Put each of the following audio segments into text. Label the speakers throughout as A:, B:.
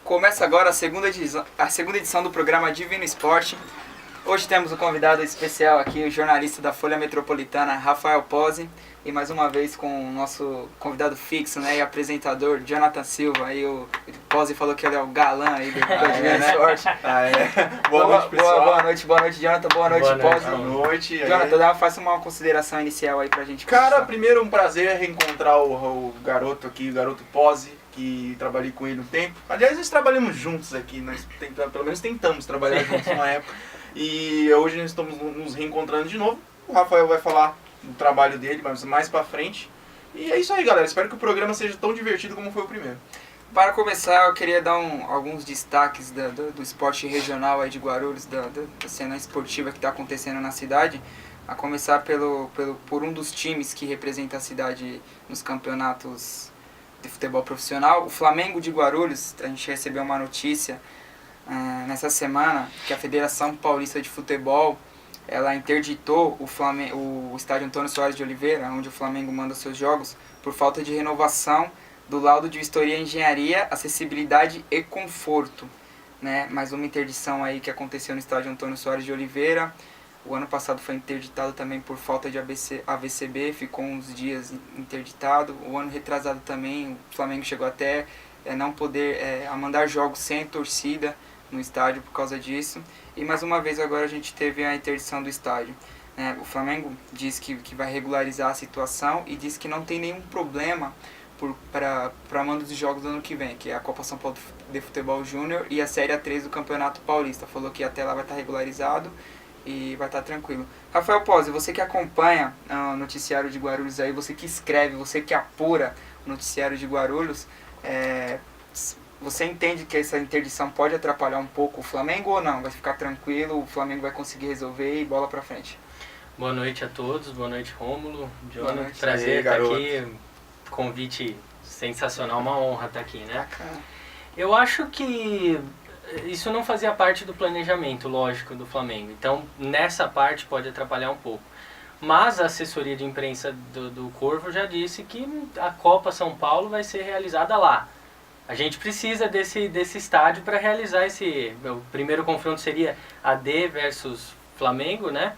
A: Começa agora a segunda edição do programa Divino Esporte. Hoje temos um convidado especial aqui, o jornalista da Folha Metropolitana, Rafael Pozzi. E mais uma vez com o nosso convidado fixo, né, e apresentador, Jonathan Silva. Aí o Pozzi falou que ele é o galã aí do Divino Esporte.
B: Boa noite, pessoal.
A: Boa noite, Jonathan. Boa noite, Pozzi.
B: Boa noite.
A: Jonathan, faça uma consideração inicial aí pra gente
B: Cara,
A: começar.
B: primeiro um prazer reencontrar o garoto aqui, o garoto Pozzi, que trabalhei com ele um tempo. Aliás, nós trabalhamos juntos aqui, pelo menos tentamos trabalhar juntos uma época. E hoje nós estamos nos reencontrando de novo. O Rafael vai falar do trabalho dele, mas mais pra frente. E é isso aí, galera. Espero que o programa seja tão divertido como foi o primeiro.
A: Para começar, eu queria dar alguns destaques do esporte regional aí de Guarulhos, da cena esportiva que está acontecendo na cidade. A começar por um dos times que representa a cidade nos campeonatos de futebol profissional, o Flamengo de Guarulhos. A gente recebeu uma notícia nessa semana que a Federação Paulista de Futebol ela interditou o estádio Antônio Soares de Oliveira, onde o Flamengo manda seus jogos, por falta de renovação do laudo de vistoria, engenharia, acessibilidade e conforto, né? Mais uma interdição aí que aconteceu no estádio Antônio Soares de Oliveira. O ano passado foi interditado também por falta de AVCB, ficou uns dias interditado. O ano retrasado também, o Flamengo chegou até não poder a mandar jogos sem torcida no estádio por causa disso. E mais uma vez agora a gente teve a interdição do estádio. O Flamengo diz que vai regularizar a situação e diz que não tem nenhum problema para mando de jogos do ano que vem, que é a Copa São Paulo de Futebol Júnior e a Série A3 do Campeonato Paulista. Falou que até lá vai estar regularizado e vai estar tranquilo. Rafael Pozzi, você que acompanha o noticiário de Guarulhos aí, você que escreve, você que apura o noticiário de Guarulhos, você entende que essa interdição pode atrapalhar um pouco o Flamengo ou não? Vai ficar tranquilo, o Flamengo vai conseguir resolver e bola pra frente?
C: Boa noite a todos, boa noite Rômulo, Jonathan,
A: noite.
C: prazer estar aqui, convite sensacional, uma honra estar aqui, né?
A: Bacana.
C: Eu acho que isso não fazia parte do planejamento, lógico, do Flamengo, então nessa parte pode atrapalhar um pouco. Mas a assessoria de imprensa do Corvo já disse que a Copa São Paulo vai ser realizada lá. A gente precisa desse estádio para realizar o primeiro confronto seria AD versus Flamengo, né?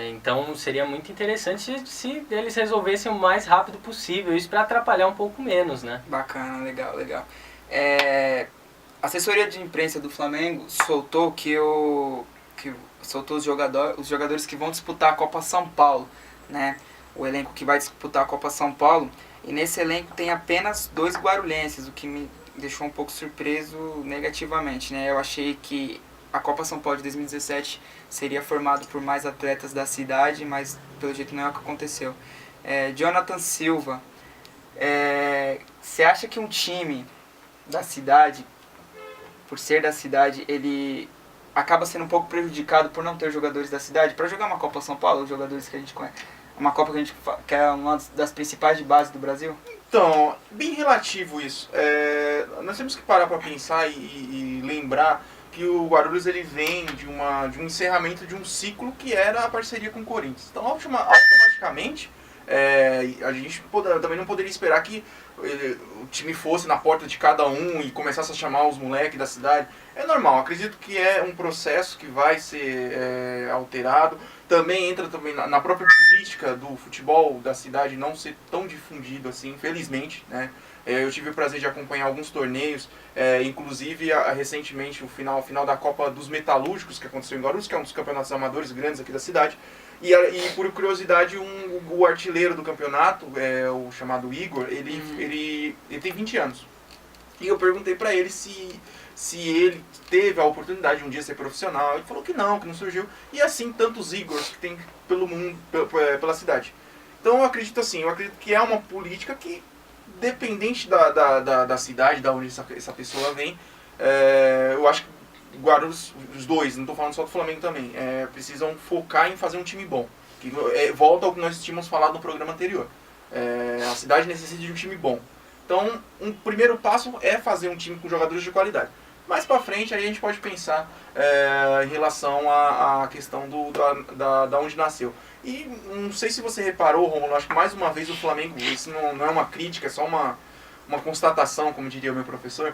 C: Então seria muito interessante se eles resolvessem o mais rápido possível, isso para atrapalhar um pouco menos, né?
A: Bacana, legal. A assessoria de imprensa do Flamengo soltou soltou os jogadores que vão disputar a Copa São Paulo, né? O elenco que vai disputar a Copa São Paulo. E nesse elenco tem apenas 2 guarulhenses, o que me deixou um pouco surpreso negativamente, né? Eu achei que a Copa São Paulo de 2017 seria formado por mais atletas da cidade, mas pelo jeito não é o que aconteceu. Jonathan Silva, você acha que um time da cidade, por ser da cidade, ele acaba sendo um pouco prejudicado por não ter jogadores da cidade? Para jogar uma Copa São Paulo, os jogadores que a gente conhece, uma Copa que é uma das principais de base do Brasil?
B: Então, bem relativo isso. Nós temos que parar para pensar e lembrar que o Guarulhos ele vem de um encerramento de um ciclo que era a parceria com o Corinthians. Então, automaticamente, a gente também não poderia esperar que o time fosse na porta de cada um e começasse a chamar os moleques da cidade. É normal, acredito que é um processo que vai ser alterado. Também entra na própria política do futebol da cidade não ser tão difundido assim, infelizmente, né? Eu tive o prazer de acompanhar alguns torneios, inclusive recentemente o final da Copa dos Metalúrgicos que aconteceu em Guarulhos, que é um dos campeonatos amadores grandes aqui da cidade. E por curiosidade, o artilheiro do campeonato, o chamado Igor, ele tem 20 anos. E eu perguntei pra ele se ele teve a oportunidade de um dia ser profissional. Ele falou que não surgiu. E assim, tantos Igors que tem pelo mundo, pela cidade. Então eu acredito que é uma política que, dependente da cidade, da onde essa pessoa vem, eu acho que Guarulhos, os dois, não estou falando só do Flamengo também, precisam focar em fazer um time bom. Que volta ao que nós tínhamos falado no programa anterior. A cidade necessita de um time bom. Então, um primeiro passo é fazer um time com jogadores de qualidade. Mais pra frente, aí a gente pode pensar em relação à questão da onde nasceu. E não sei se você reparou, Romulo, acho que mais uma vez o Flamengo, isso não é uma crítica, é só uma constatação, como diria o meu professor,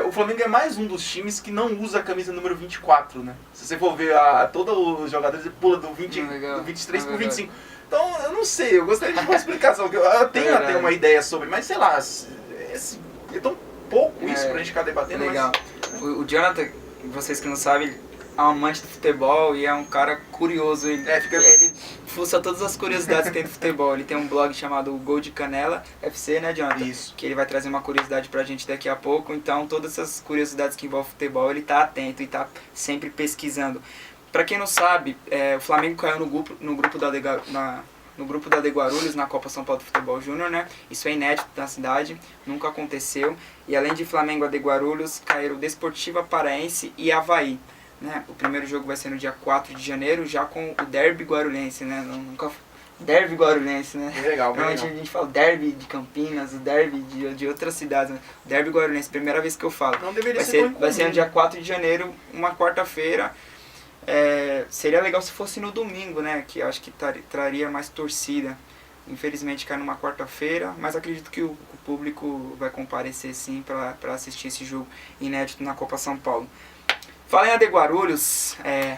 B: o Flamengo é mais um dos times que não usa a camisa número 24, né? Se você for ver todos os jogadores, ele pula do 23 pro 25. Então, eu não sei, eu gostaria de uma explicação, que eu tenho até uma ideia sobre, mas sei lá, é tão pouco isso pra gente ficar debatendo.
A: Legal. Mas... O Jonathan, vocês que não sabem, é um amante do futebol e é um cara curioso. Ele fuça todas as curiosidades que tem do futebol. Ele tem um blog chamado Gol de Canela FC, né, Jonathan?
B: Isso.
A: Que ele vai trazer uma curiosidade pra gente daqui a pouco. Então, todas essas curiosidades que envolvem futebol, ele tá atento e tá sempre pesquisando. Pra quem não sabe, o Flamengo caiu no grupo da de Guarulhos na Copa São Paulo do Futebol Júnior, né? Isso é inédito na cidade, nunca aconteceu. E além de Flamengo, a de Guarulhos, caíram Desportiva Paraense e Avaí. Né? O primeiro jogo vai ser no dia 4 de janeiro, já com o derby guarulhense, né? Derby guarulhense, né?
B: Legal,
A: normalmente a gente fala derby de Campinas, o derby de outras cidades, né? Derby guarulhense, primeira vez que eu falo.
B: Não deveria
A: vai ser no dia 4 de janeiro, uma quarta-feira. Seria legal se fosse no domingo, né? Que eu acho que traria mais torcida. Infelizmente cai numa quarta-feira, mas acredito que o público vai comparecer sim para assistir esse jogo inédito na Copa São Paulo. Falei a de Guarulhos,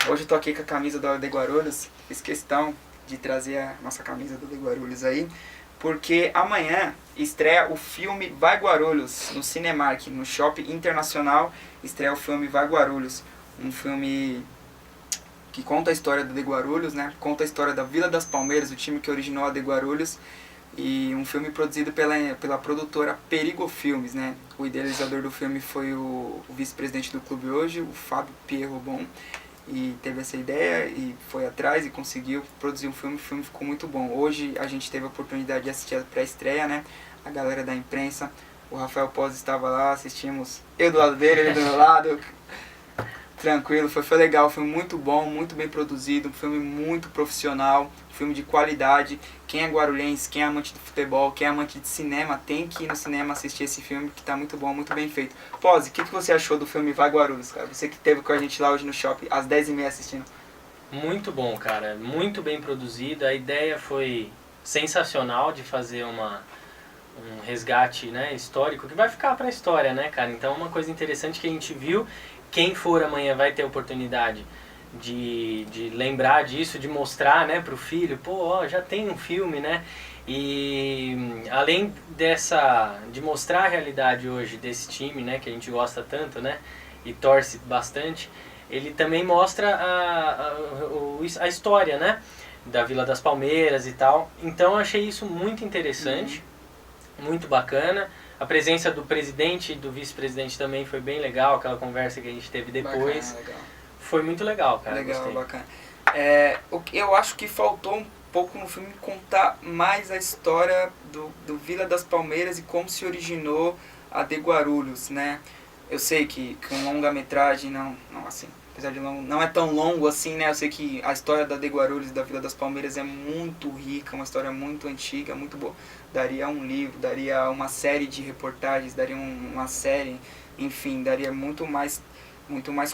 A: hoje eu tô aqui com a camisa da de Guarulhos, fiz questão de trazer a nossa camisa do de Guarulhos aí, porque amanhã estreia o filme Vai Guarulhos, no Cinemark, no Shopping Internacional, estreia o filme Vai Guarulhos, um filme que conta a história do de Guarulhos, né? Conta a história da Vila das Palmeiras, o time que originou a de Guarulhos, e um filme produzido pela produtora Perigo Filmes, né? O idealizador do filme foi o vice-presidente do clube hoje, o Fábio Pierrobon, e teve essa ideia e foi atrás e conseguiu produzir um filme. O filme ficou muito bom. Hoje a gente teve a oportunidade de assistir a pré-estreia, né? A galera da imprensa, o Rafael Pós estava lá, assistimos eu do lado dele, ele do meu lado. Tranquilo, foi legal, foi muito bom, muito bem produzido, um filme muito profissional, um filme de qualidade. Quem é guarulhense, quem é amante do futebol, quem é amante de cinema, tem que ir no cinema assistir esse filme, que tá muito bom, muito bem feito. Pose, o que você achou do filme Vai Guarulhos, cara? Você que esteve com a gente lá hoje no shopping, às 10h30 assistindo.
C: Muito bom, cara, muito bem produzido, a ideia foi sensacional de fazer um resgate, né, histórico, que vai ficar pra história, né, cara? Então uma coisa interessante que a gente viu. Quem for amanhã vai ter a oportunidade de lembrar disso, de mostrar, né, pro filho, já tem um filme, né? E além de mostrar a realidade hoje desse time, né, que a gente gosta tanto, né, e torce bastante, ele também mostra a história, né, da Vila das Palmeiras e tal. Então eu achei isso muito interessante, muito bacana. A presença do presidente e do vice-presidente também foi bem legal, aquela conversa que a gente teve depois.
A: Bacana, legal.
C: Foi muito legal, cara.
A: Legal,
C: gostei.
A: Bacana. Eu acho que faltou um pouco no filme contar mais a história do Vila das Palmeiras e como se originou a de Guarulhos, né? Eu sei que um longa-metragem não assim, apesar de não é tão longo assim, né? Eu sei que a história da de Guarulhos e da Vila das Palmeiras é muito rica, uma história muito antiga, muito boa. Daria um livro, daria uma série de reportagens, daria uma série, enfim, daria muito mais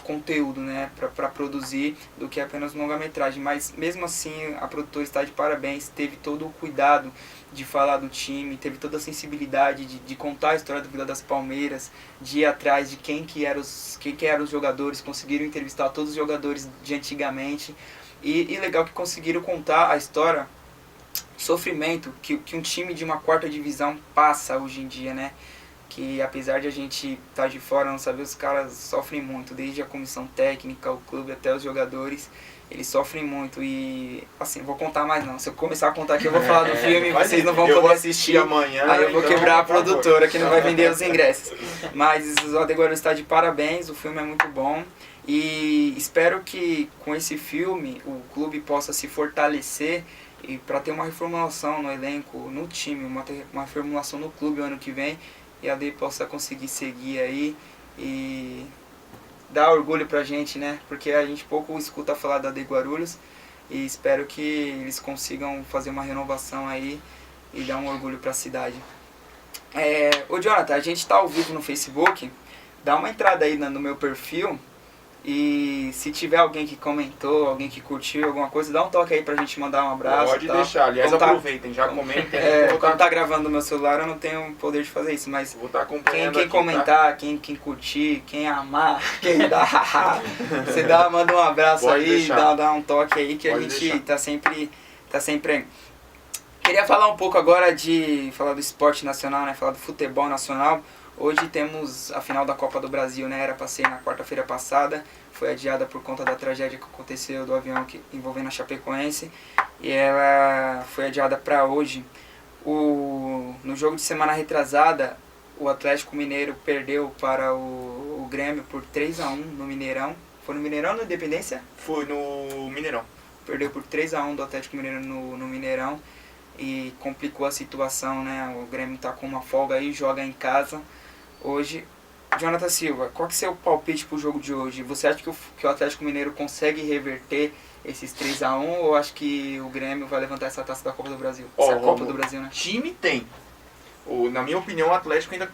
A: conteúdo, né, para produzir do que apenas longa-metragem. Mas mesmo assim a produtora está de parabéns, teve todo o cuidado de falar do time, teve toda a sensibilidade de contar a história do Vila das Palmeiras, de ir atrás de quem que eram os jogadores, conseguiram entrevistar todos os jogadores de antigamente e legal que conseguiram contar a história, sofrimento que um time de uma quarta divisão passa hoje em dia, né? Que apesar de a gente estar de fora, não saber, os caras sofrem muito, desde a comissão técnica, o clube até os jogadores, eles sofrem muito. E assim, vou contar mais não, se eu começar a contar aqui eu vou falar do filme e vocês não vão poder assistir
B: amanhã.
A: Aí eu vou quebrar a produtora que não vai vender os ingressos. Mas o de Guarulhos está de parabéns, o filme é muito bom. E espero que com esse filme o clube possa se fortalecer e para ter uma reformulação no elenco, no time, uma reformulação no clube o ano que vem, e a DEI possa conseguir seguir aí e dar orgulho pra gente, né? Porque a gente pouco escuta falar da DEI Guarulhos e espero que eles consigam fazer uma renovação aí e dar um orgulho pra cidade. Ô Jonathan, a gente tá ao vivo no Facebook, dá uma entrada aí no meu perfil E se tiver alguém que comentou, alguém que curtiu alguma coisa, dá um toque aí pra gente mandar um abraço.
B: Pode deixar, aliás,
A: Como
B: aproveitem, já comentem.
A: Quando tá gravando no meu celular, eu não tenho o poder de fazer isso, mas
B: Vou estar acompanhando
A: quem
B: aqui,
A: comentar,
B: tá?
A: quem curtir, quem amar, quem dá, você manda um abraço
B: Pode
A: aí,
B: deixar.
A: dá um toque aí que
B: Pode
A: a gente
B: deixar.
A: tá sempre aí. Queria falar um pouco agora falar do esporte nacional, né? Falar do futebol nacional. Hoje temos a final da Copa do Brasil, né? Era pra ser na quarta-feira passada, foi adiada por conta da tragédia que aconteceu do avião envolvendo a Chapecoense, e ela foi adiada para hoje. No jogo de semana retrasada, o Atlético Mineiro perdeu para o Grêmio por 3-1 no Mineirão. Foi no Mineirão ou no Independência?
B: Foi no Mineirão.
A: Perdeu por 3-1 do Atlético Mineiro no Mineirão e complicou a situação, né? O Grêmio tá com uma folga aí, joga em casa hoje. Jonathan Silva, qual que é o seu palpite pro jogo de hoje? Você acha que o Atlético Mineiro consegue reverter esses 3-1 ou acha que o Grêmio vai levantar essa taça da Copa do Brasil? Essa Copa do Brasil, né?
B: Time tem. Na minha opinião, o Atlético ainda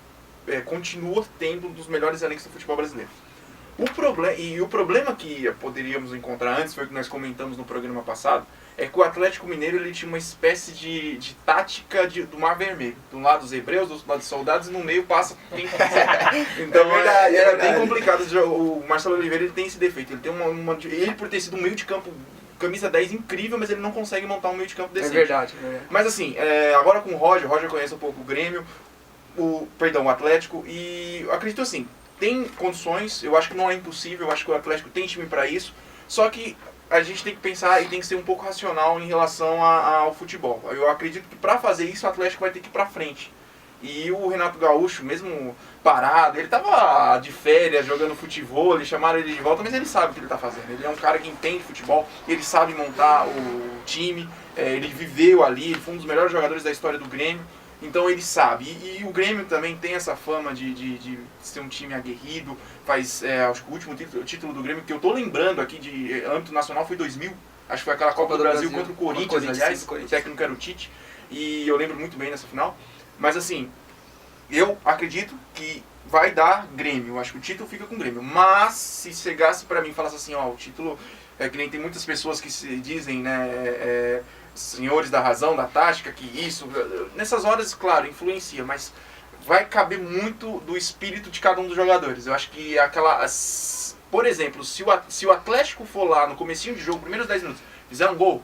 B: continua tendo um dos melhores elencos do futebol brasileiro. O problema que poderíamos encontrar antes, foi o que nós comentamos no programa passado, é que o Atlético Mineiro ele tinha uma espécie de tática do Mar Vermelho. De um lado os hebreus, do outro lado os soldados, e no meio passa quem quiser. Então é bem complicado. O Marcelo Oliveira ele tem esse defeito. Ele tem ele por ter sido um meio de campo, camisa 10 incrível, mas ele não consegue montar um meio de campo decente.
A: É verdade.
B: Mas assim, agora com o Roger conhece um pouco o Grêmio, o Atlético, e eu acredito assim, tem condições, eu acho que não é impossível, eu acho que o Atlético tem time para isso, só que a gente tem que pensar e tem que ser um pouco racional em relação ao futebol. Eu acredito que para fazer isso o Atlético vai ter que ir para frente. E o Renato Gaúcho, mesmo parado, ele estava de férias jogando futebol, eles chamaram ele de volta, mas ele sabe o que ele está fazendo. Ele é um cara que entende futebol, ele sabe montar o time, ele viveu ali, ele foi um dos melhores jogadores da história do Grêmio. Então ele sabe. E o Grêmio também tem essa fama de ser um time aguerrido. Faz, acho que o último título do Grêmio, que eu tô lembrando aqui de âmbito nacional, foi 2000. Acho que foi aquela Copa do Brasil contra o Corinthians, aliás. O técnico era o Tite. E eu lembro muito bem dessa final. Mas assim, eu acredito que vai dar Grêmio. Eu acho que o título fica com o Grêmio. Mas se chegasse pra mim e falasse assim, ó, o título... que nem tem muitas pessoas que se dizem, né... senhores da razão, da tática, que isso... Nessas horas, claro, influencia, mas vai caber muito do espírito de cada um dos jogadores. Eu acho que aquela... Por exemplo, se o Atlético for lá no comecinho de jogo, primeiros 10 minutos, fizer um gol,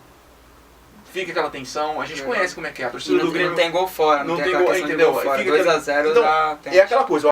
B: fica aquela tensão, a gente conhece como é que é. A torcida do Grêmio...
A: Não tem gol fora, não tem
B: gol, entendeu?
A: Gol fora.
B: Fica
A: 2-0
B: então,
A: já tem...
B: é aquela coisa,